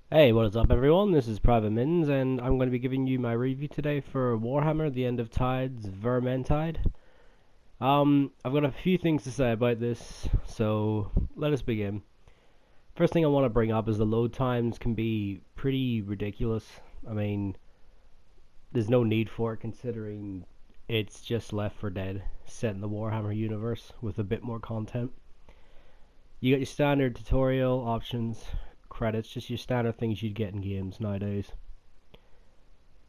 Hey, what is up everyone? This is PvT-Mitten's and I'm going to be giving you my review today for Warhammer, the End of Tide's Vermintide. I've got a few things to say about this, so let us begin. First thing I want to bring up is the load times can be pretty ridiculous. I mean, there's no need for it considering it's just Left 4 Dead set in the Warhammer universe with a bit more content. You got your standard tutorial options, credits, just your standard things you'd get in games nowadays.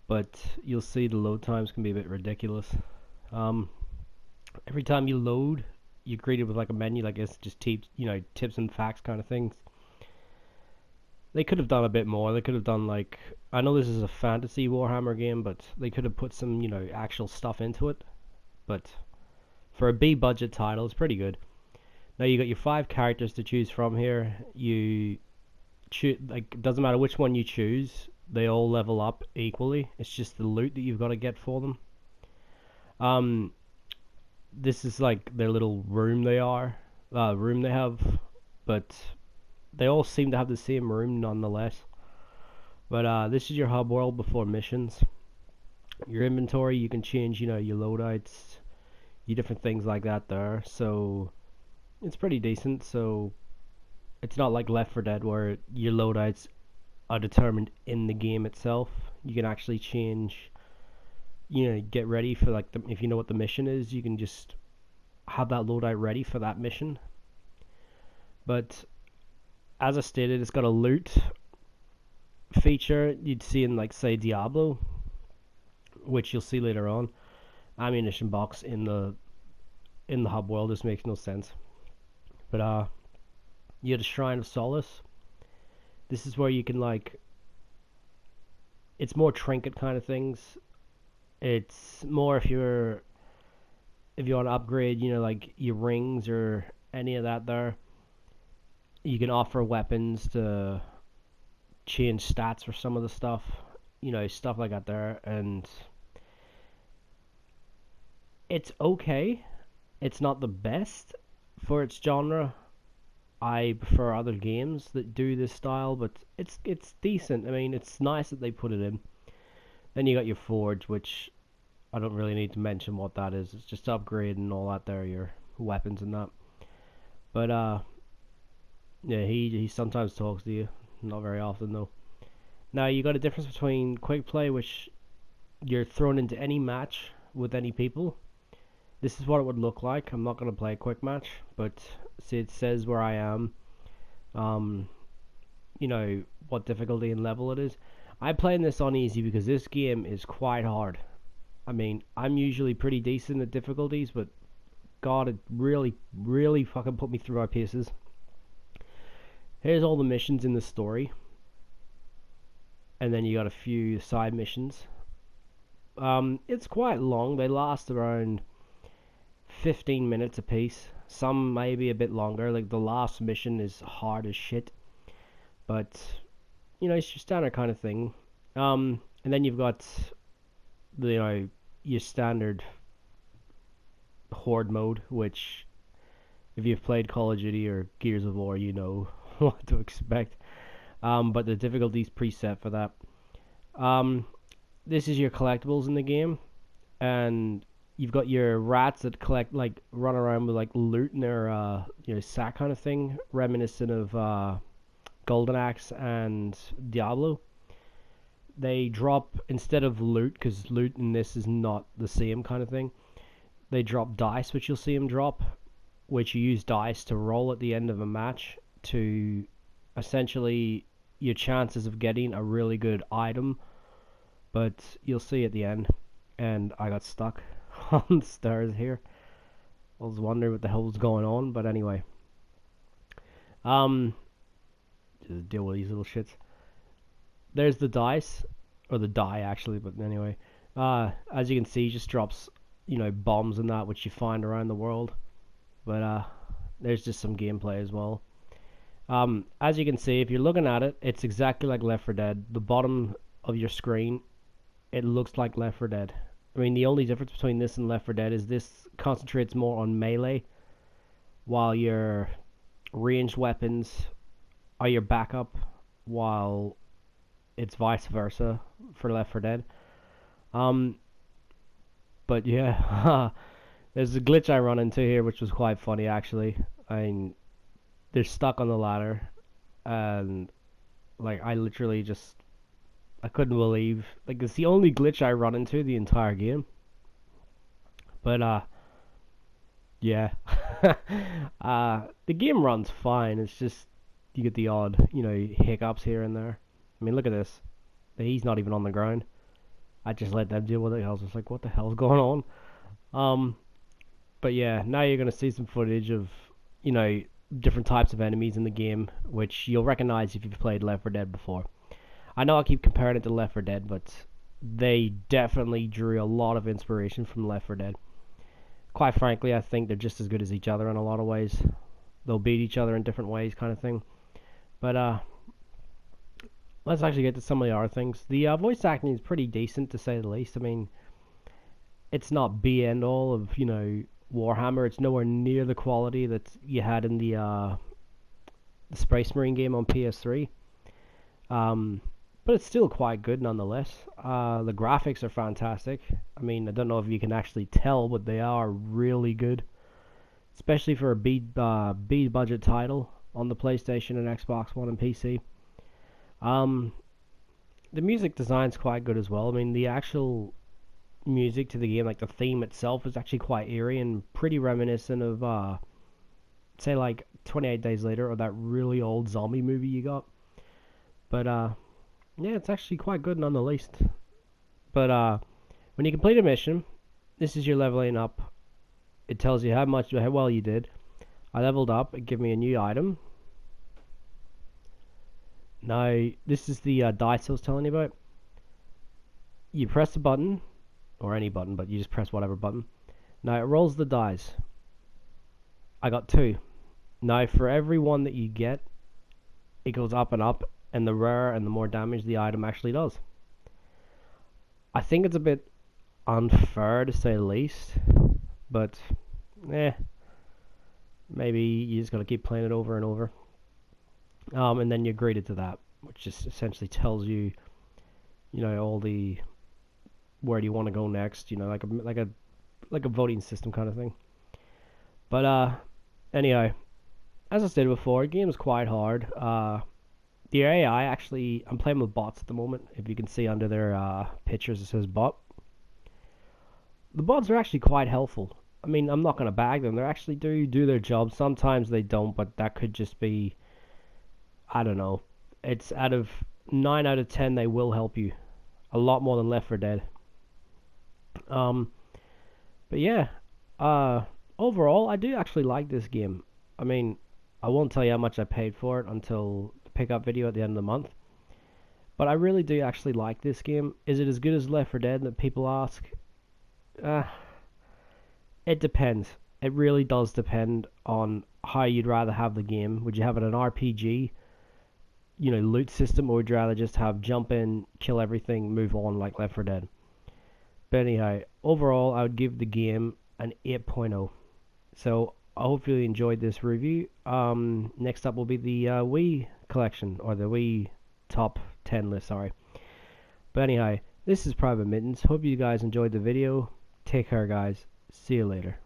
But you'll see the load times can be a bit ridiculous. Um, every time you load, you're greeted with like a menu, like it's just tips and facts kind of things. They could have done a bit more. They could have done like, I know this is a fantasy Warhammer game, but they could have put some actual stuff into it. But for a B budget title, it's pretty good. Now you got your 5 characters to choose from here. You choose, like, it doesn't matter which one you choose, they all level up equally. It's just the loot that you've got to get for them. Um, this is like their little room room they have, but they all seem to have the same room nonetheless. But this is your hub world before missions. Your inventory, you can change, your loadouts, your different things like that there. So it's pretty decent. So it's not like Left 4 Dead where your loadouts are determined in the game itself. You can actually change, get ready for like if you know what the mission is, you can just have that loadout ready for that mission. But as I stated, it's got a loot feature you'd see in like say Diablo, which you'll see later on. Ammunition box in the hub world. This makes no sense. But you had a Shrine of Solace. This is where you can like, it's more trinket kind of things. It's more if you want to upgrade, like your rings or any of that there. You can offer weapons to change stats for some of the stuff, stuff like that there, and it's okay. It's not the best for its genre. I prefer other games that do this style, but it's decent. I mean, it's nice that they put it in. Then you got your forge, which I don't really need to mention what that is. It's just upgrade and all that there, your weapons and that. But yeah, he sometimes talks to you, not very often though. Now you got a difference between quick play, which you're thrown into any match with any people. This is what it would look like. I'm not gonna play a quick match, but see, it says where I am. Um, what difficulty and level it is. I'm playing this on easy because this game is quite hard. I mean, I'm usually pretty decent at difficulties, but God, it really, really fucking put me through my paces. Here's all the missions in the story, and then you got a few side missions. It's quite long. They last around 15 minutes apiece. Some may be a bit longer. Like the last mission is hard as shit, but it's your standard kind of thing. And then you've got the your standard horde mode, which if you've played Call of Duty or Gears of War, you know what to expect. But the difficulty's preset for that. Um, this is your collectibles in the game, and you've got your rats that collect like run around with like loot in their sack kind of thing, reminiscent of Golden Axe and Diablo. They drop instead of loot, because loot in this is not the same kind of thing. They drop dice, which you'll see them drop, which you use dice to roll at the end of a match to essentially your chances of getting a really good item. But you'll see at the end, and I got stuck on the stairs here. I was wondering what the hell was going on, but anyway. Just deal with these little shits. There's the dice, or the die actually, but anyway. As you can see, just drops, bombs and that, which you find around the world. But there's just some gameplay as well. As you can see, if you're looking at it, it's exactly like Left 4 Dead. The bottom of your screen, it looks like Left 4 Dead. I mean, the only difference between this and Left 4 Dead is this concentrates more on melee, while your ranged weapons are your backup, while it's vice versa for Left 4 Dead. Um, but yeah, there's a glitch I run into here, which was quite funny actually. I mean, they're stuck on the ladder, and like I literally just I couldn't believe, like, it's the only glitch I run into the entire game. But yeah, the game runs fine. It's just you get the odd, hiccups here and there. I mean, look at this. He's not even on the ground. I just let them deal with it. I was just like, what the hell's going on? But yeah, now you're gonna see some footage of, different types of enemies in the game, which you'll recognize if you've played Left 4 Dead before. I know I keep comparing it to Left 4 Dead, but they definitely drew a lot of inspiration from Left 4 Dead. Quite frankly, I think they're just as good as each other in a lot of ways. They'll beat each other in different ways, kind of thing. But let's actually get to some of the other things. The voice acting is pretty decent, to say the least. I mean, it's not be end all of Warhammer. It's nowhere near the quality that you had in the Space Marine game on PS3. But it's still quite good nonetheless. The graphics are fantastic. I mean, I don't know if you can actually tell, but they are really good, especially for a B budget title on the PlayStation and Xbox One and PC. The music design's quite good as well. I mean, the actual music to the game, like the theme itself, is actually quite eerie and pretty reminiscent of, say, like 28 Days Later, or that really old zombie movie you got. But yeah, it's actually quite good none the least. But when you complete a mission, this is your leveling up. It tells you how well you did. I leveled up. It gave me a new item. Now, this is the dice I was telling you about. You press the button, or any button, but you just press whatever button. Now, it rolls the dice. I got 2. Now, for every one that you get, it goes up and up, and the rarer and the more damage the item actually does. I think it's a bit unfair, to say the least, but maybe you just gotta keep playing it over and over. And then you're graded to that, which just essentially tells you, all the where do you want to go next, like a voting system kind of thing. But anyhow, as I said before, the game is quite hard. The AI, actually, I'm playing with bots at the moment. If you can see under their pictures, it says bot. The bots are actually quite helpful. I mean, I'm not going to bag them. They actually do their job. Sometimes they don't, but that could just be, I don't know. It's out of 9 out of 10, they will help you. A lot more than Left 4 Dead. But yeah, overall, I do actually like this game. I mean, I won't tell you how much I paid for it until the pickup video at the end of the month. But I really do actually like this game. Is it as good as Left 4 Dead that people ask? It depends. It really does depend on how you'd rather have the game. Would you have it an RPG, loot system, or would you rather just have jump in, kill everything, move on like Left 4 Dead? But anyhow, overall, I would give the game an 8.0. So I hope you enjoyed this review. Next up will be the Wii collection, or the Wii top 10 list, sorry. But anyhow, this is Private Mittens. Hope you guys enjoyed the video. Take care, guys. See you later.